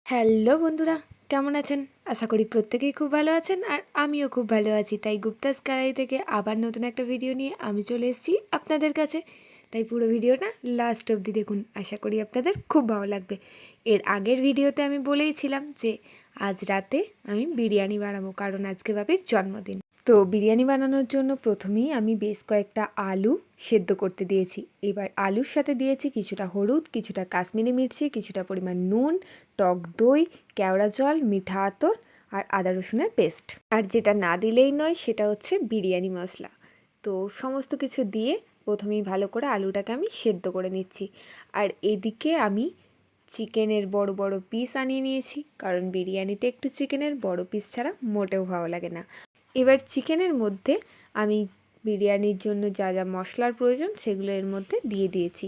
Hello বন্ধুরা, কেমন আছেন? আশা করি প্রত্যেকেই খুব ভালো আছেন আর আমিও খুব ভালো আছি। তাই গুপ্তাস কারাই থেকে আবার নতুন একটা ভিডিও নিয়ে আমি চলে এসেছি আপনাদের কাছে। তাই পুরো ভিডিওটা লাস্ট অবধি দেখুন, আশা করি আপনাদের খুব ভালো লাগবে। এর আগের ভিডিওতে আমি বলেইছিলাম যে আজ রাতে আমি বিরিয়ানি বানাবো, কারণ আজকে বাপির জন্মদিন। তো বিরিয়ানি বানানোর জন্য প্রথমেই আমি বেশ কয়েকটা আলু সেদ্ধ করতে দিয়েছি। এবার আলুর সাথে দিয়েছি কিছুটা হলুদ, কিছুটা কাশ্মীরি মির্চি, কিছুটা পরিমাণ নুন, টক দই, কেওড়া জল, মিঠা আতর আর আদা রসুনের পেস্ট। আর যেটা না দিলেই নয় সেটা হচ্ছে বিরিয়ানি মশলা। তো সমস্ত কিছু দিয়ে প্রথমেই ভালো করে আলুটাকে আমি সেদ্ধ করে নিচ্ছি। আর এদিকে আমি চিকেনের বড় বড় পিস আনিয়ে নিয়েছি, কারণ বিরিয়ানিতে একটু চিকেনের বড় পিস ছাড়া মোটেও ভালো লাগে না। এবার চিকেনের মধ্যে আমি বিরিয়ানির জন্য যা যা মশলার প্রয়োজন সেগুলো এর মধ্যে দিয়ে দিয়েছি।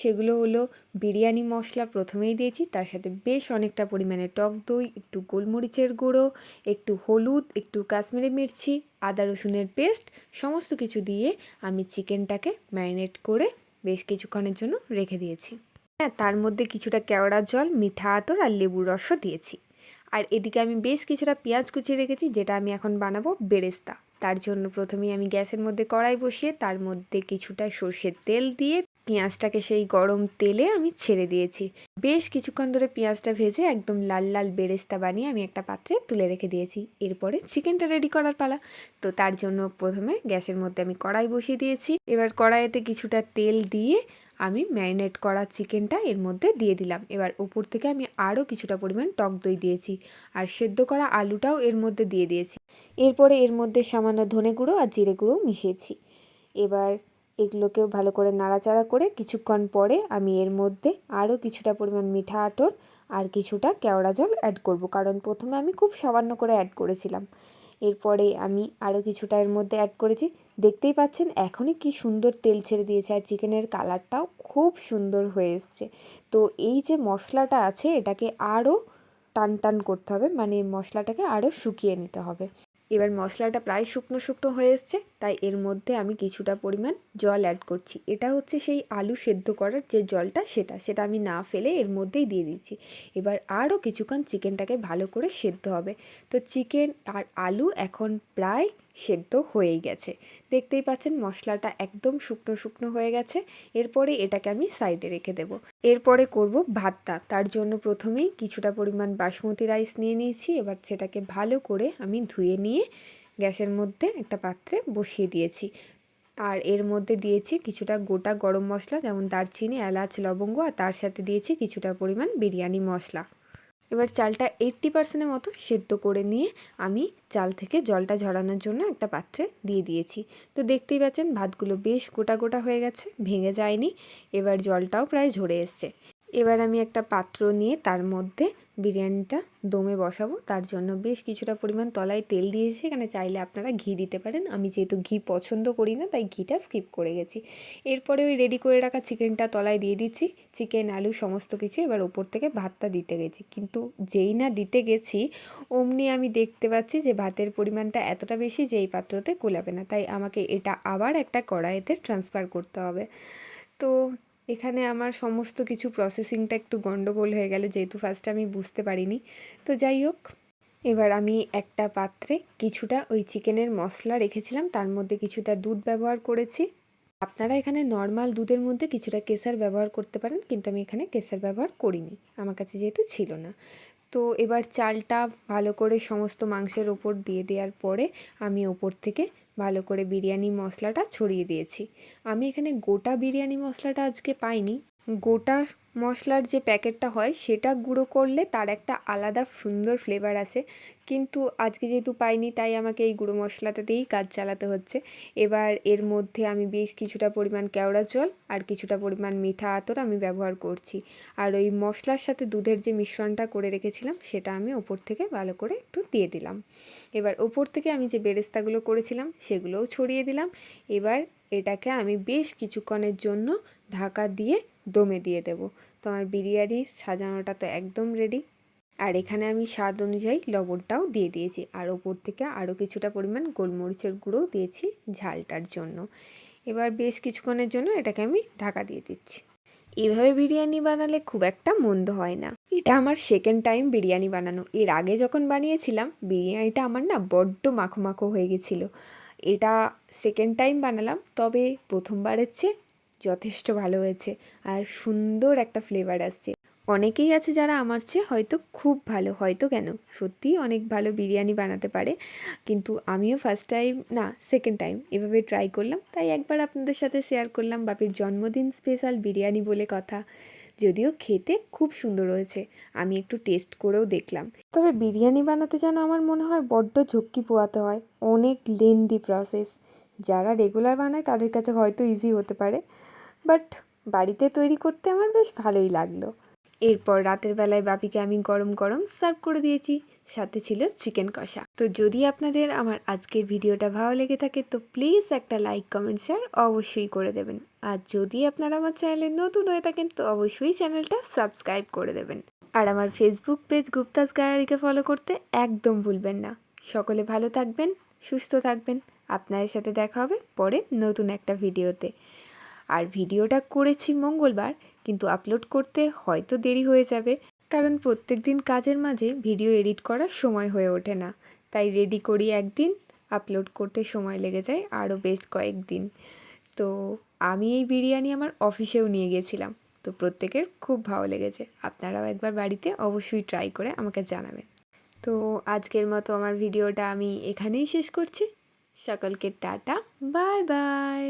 সেগুলো হলো বিরিয়ানি মশলা প্রথমেই দিয়েছি, তার সাথে বেশ অনেকটা পরিমাণে টক দই, একটু গোলমরিচের গুঁড়ো, একটু হলুদ, একটু কাশ্মীরি মির্চি, আদা রসুনের পেস্ট, সমস্ত কিছু দিয়ে আমি চিকেনটাকে ম্যারিনেট করে বেশ কিছুক্ষণের জন্য রেখে দিয়েছি। হ্যাঁ, তার মধ্যে কিছুটা কেওড়া জল, মিঠা আতর আর লেবুর রসও দিয়েছি। আর এদিকে আমি বেশ কিছুটা পেঁয়াজ কুচিয়ে রেখেছি, যেটা আমি এখন বানাবো বেরেস্তা। তার জন্য প্রথমেই আমি গ্যাসের মধ্যে কড়াই বসিয়ে তার মধ্যে কিছুটা সর্ষের তেল দিয়ে পেঁয়াজটাকে সেই গরম তেলে আমি ছেড়ে দিয়েছি। বেশ কিছুক্ষণ ধরে পেঁয়াজটা ভেজে একদম লাল লাল বেরেস্তা বানিয়ে আমি একটা পাত্রে তুলে রেখে দিয়েছি। এরপরে চিকেনটা রেডি করার পালা। তো তার জন্য প্রথমে গ্যাসের মধ্যে আমি কড়াই বসিয়ে দিয়েছি। এবার কড়াইতে কিছুটা তেল দিয়ে আমি ম্যারিনেট করা চিকেনটা এর মধ্যে দিয়ে দিলাম। এবার উপর থেকে আমি আরও কিছুটা পরিমাণ টক দই দিয়েছি আর সেদ্ধ করা আলুটাও এর মধ্যে দিয়ে দিয়েছি। এরপরে এর মধ্যে সামান্য ধনে গুঁড়ো আর জিরে গুঁড়ো মিশিয়েছি। এবার এগুলোকেও ভালো করে নাড়াচাড়া করে কিছুক্ষণ পরে আমি এর মধ্যে আরও কিছুটা পরিমাণ মিঠা আতর আর কিছুটা কেওড়া জল অ্যাড করব, কারণ প্রথমে আমি খুব সামান্য করে অ্যাড করেছিলাম। এরপরে আমি আরও কিছুটা এর মধ্যে অ্যাড করেছি। দেখতেই পাচ্ছেন এখনই কি সুন্দর তেল ছেড়ে দিয়েছে আর চিকেনের কালারটাও খুব সুন্দর হয়ে এসছে। তো এই যে মশলাটা আছে এটাকে আরও টান টান করতে হবে, মানে মশলাটাকে আরও শুকিয়ে নিতে হবে। এবার মশলাটা প্রায় শুকনো শুকনো হয়ে এসছে, তাই এর মধ্যে আমি কিছুটা পরিমাণ জল অ্যাড করছি। এটা হচ্ছে সেই আলু সেদ্ধ করার যে জলটা, সেটা আমি না ফেলে এর মধ্যেই দিয়ে দিচ্ছি। এবার আরও কিছুক্ষণ চিকেনটাকে ভালো করে সেদ্ধ হবে। তো চিকেন আর আলু এখন প্রায় সেদ্ধ হয়েই গেছে। দেখতেই পাচ্ছেন মশলাটা একদম শুকনো শুকনো হয়ে গেছে। এরপরে এটাকে আমি সাইডে রেখে দেব। এরপরে করব ভাতটা। তার জন্য প্রথমেই কিছুটা পরিমাণ বাসমতি রাইস নিয়ে নিয়েছি। এবার সেটাকে ভালো করে আমি ধুয়ে নিয়ে গ্যাসের মধ্যে একটা পাত্রে বসিয়ে দিয়েছি। আর এর মধ্যে দিয়েছি কিছুটা গোটা গরম মশলা, যেমন দারচিনি, এলাচ, লবঙ্গ, আর তার সাথে দিয়েছি কিছুটা পরিমাণ বিরিয়ানি মশলা। এবার চালটা 80% মতো সেদ্ধ করে নিয়ে আমি চাল থেকে জলটা ঝরানোর জন্য একটা পাত্রে দিয়ে দিয়েছি। তো দেখতেই পাচ্ছেন ভাতগুলো বেশ গোটা গোটা হয়ে গেছে, ভেঙে যায়নি। এবার জলটাও প্রায় ঝরে এসছে। এবার আমি একটা পাত্র নিয়ে তার মধ্যে বিরিয়ানিটা দমে বসাবো। তার জন্য বেশ কিছুটা পরিমাণ তলায় তেল দিয়েছি। এখানে চাইলে আপনারা ঘি দিতে পারেন, আমি যেহেতু ঘি পছন্দ করি না তাই ঘিটা স্কিপ করে গেছি। এরপরে ওই রেডি করে রাখা চিকেনটা তলায় দিয়ে দিচ্ছি, চিকেন আলু সমস্ত কিছু। এবার ওপর থেকে ভাতটা দিতে গেছি, কিন্তু যেই না দিতে গেছি অমনি আমি দেখতে পাচ্ছি যে ভাতের পরিমাণটা এতটা বেশি যে এই পাত্রতে কুলাবে না, তাই আমাকে এটা আবার একটা কড়াইতে ট্রান্সফার করতে হবে। তো এখানে আমার সমস্ত কিছু প্রসেসিংটা একটু গন্ডগোল হয়ে গেল, যেহেতু ফার্স্টে আমি বুঝতে পারিনি। তো যাই হোক, এবার আমি একটা পাত্রে কিছুটা ওই চিকেনের মশলা রেখেছিলাম, তার মধ্যে কিছুটা দুধ ব্যবহার করেছি। আপনারা এখানে নর্মাল দুধের মধ্যে কিছুটা কেশর ব্যবহার করতে পারেন, কিন্তু আমি এখানে কেশর ব্যবহার করিনি, আমার কাছে যেহেতু ছিল না। তো এবার চালটা ভালো করে সমস্ত মাংসের ওপর দিয়ে দেওয়ার পরে আমি ওপর থেকে ভালো করে বিরিয়ানি মশলাটা ছড়িয়ে দিয়েছি। আমি এখানে গোটা বিরিয়ানি মশলাটা আজকে পাইনি। গোটা মশলার যে প্যাকেটটা হয় সেটা গুঁড়ো করলে তার একটা আলাদা সুন্দর ফ্লেভার আসে, কিন্তু আজকে যেহেতু পাইনি তাই আমাকে এই গুঁড়ো মশলাটা দিয়েই কাজ চালাতে হচ্ছে। এবার এর মধ্যে আমি বেশ কিছুটা পরিমাণ কেওড়া জল আর কিছুটা পরিমাণ মিঠা আতর আমি ব্যবহার করছি। আর ওই মশলার সাথে দুধের যে মিশ্রণটা করে রেখেছিলাম সেটা আমি ওপর থেকে ভালো করে একটু দিয়ে দিলাম। এবার ওপর থেকে আমি যে বেরেস্তাগুলো করেছিলাম সেগুলোও ছড়িয়ে দিলাম। এবার এটাকে আমি বেশ কিছুক্ষণের জন্য ঢাকা দিয়ে দমে দিয়ে দেব। তো আমার বিরিয়ানি সাজানোটা তো একদম রেডি। আর এখানে আমি স্বাদ অনুযায়ী লবণটাও দিয়ে দিয়েছি, আর ওপর থেকে আরও কিছুটা পরিমাণ গোলমরিচের গুঁড়োও দিয়েছি ঝালটার জন্য। এবার বেশ কিছুক্ষণের জন্য এটাকে আমি ঢাকা দিয়ে দিচ্ছি। এভাবে বিরিয়ানি বানালে খুব একটা মন্দ হয় না। এটা আমার সেকেন্ড টাইম বিরিয়ানি বানানো। এর আগে যখন বানিয়েছিলাম বিরিয়ানিটা আমার না বড্ড মাখো মাখো হয়ে গেছিলো। এটা সেকেন্ড টাইম বানালাম, তবে প্রথমবারের চেয়ে যথেষ্ট ভালো হয়েছে আর সুন্দর একটা ফ্লেভার আসছে। অনেকেই আছে যারা আমার চেয়ে হয়তো খুব ভালো, হয়তো কেন সত্যিই অনেক ভালো বিরিয়ানি বানাতে পারে, কিন্তু আমিও ফার্স্ট টাইম না সেকেন্ড টাইম এভাবে ট্রাই করলাম, তাই একবার আপনাদের সাথে শেয়ার করলাম। বাপির জন্মদিন স্পেশাল বিরিয়ানি বলে কথা, যদিও খেতে খুব সুন্দর হয়েছে, আমি একটু টেস্ট করেও দেখলাম। তবে বিরিয়ানি বানাতে যেন আমার মনে হয় বড্ড ঝক্কি পোয়াতে হয়, অনেক লেন্দি প্রসেস। যারা রেগুলার বানায় তাদের কাছে হয়তো ইজি হতে পারে, বাট বাড়িতে তৈরি করতে আমার বেশ ভালোই লাগলো। এরপর রাতের বেলায় বাপিকে আমি গরম গরম সার্ভ করে দিয়েছি, সাথে ছিল চিকেন কষা। তো যদি আপনাদের আমার আজকের ভিডিওটা ভালো লেগে থাকে তো প্লিজ একটা লাইক কমেন্ট শেয়ার অবশ্যই করে দেবেন। আর যদি আপনারা আমার চ্যানেলে নতুন হয়ে থাকেন তো অবশ্যই চ্যানেলটা সাবস্ক্রাইব করে দেবেন। আর আমার ফেসবুক পেজ গুপ্তাস গ্যালারিকে ফলো করতে একদম ভুলবেন না। সকলে ভালো থাকবেন, সুস্থ থাকবেন। আপনাদের সাথে দেখা হবে পরে নতুন একটা ভিডিওতে। আর ভিডিওটা করেছি মঙ্গলবার, কিন্তু আপলোড করতে হয়তো দেরি হয়ে যাবে, কারণ প্রত্যেক দিন কাজের মাঝে ভিডিও এডিট করার সময় হয়ে ওঠে না, তাই রেডি করি একদিন, আপলোড করতে সময় লেগে যায় আরও বেশ কয়েকদিন। তো আমি এই বিরিয়ানি আমার অফিসেও নিয়ে গেছিলাম, তো প্রত্যেকের খুব ভালো লেগেছে। আপনারাও একবার বাড়িতে অবশ্যই ট্রাই করে আমাকে জানাবেন। তো আজকের মতো আমার ভিডিওটা আমি এখানেই শেষ করছি। সকলকে টাটা, বাই বাই।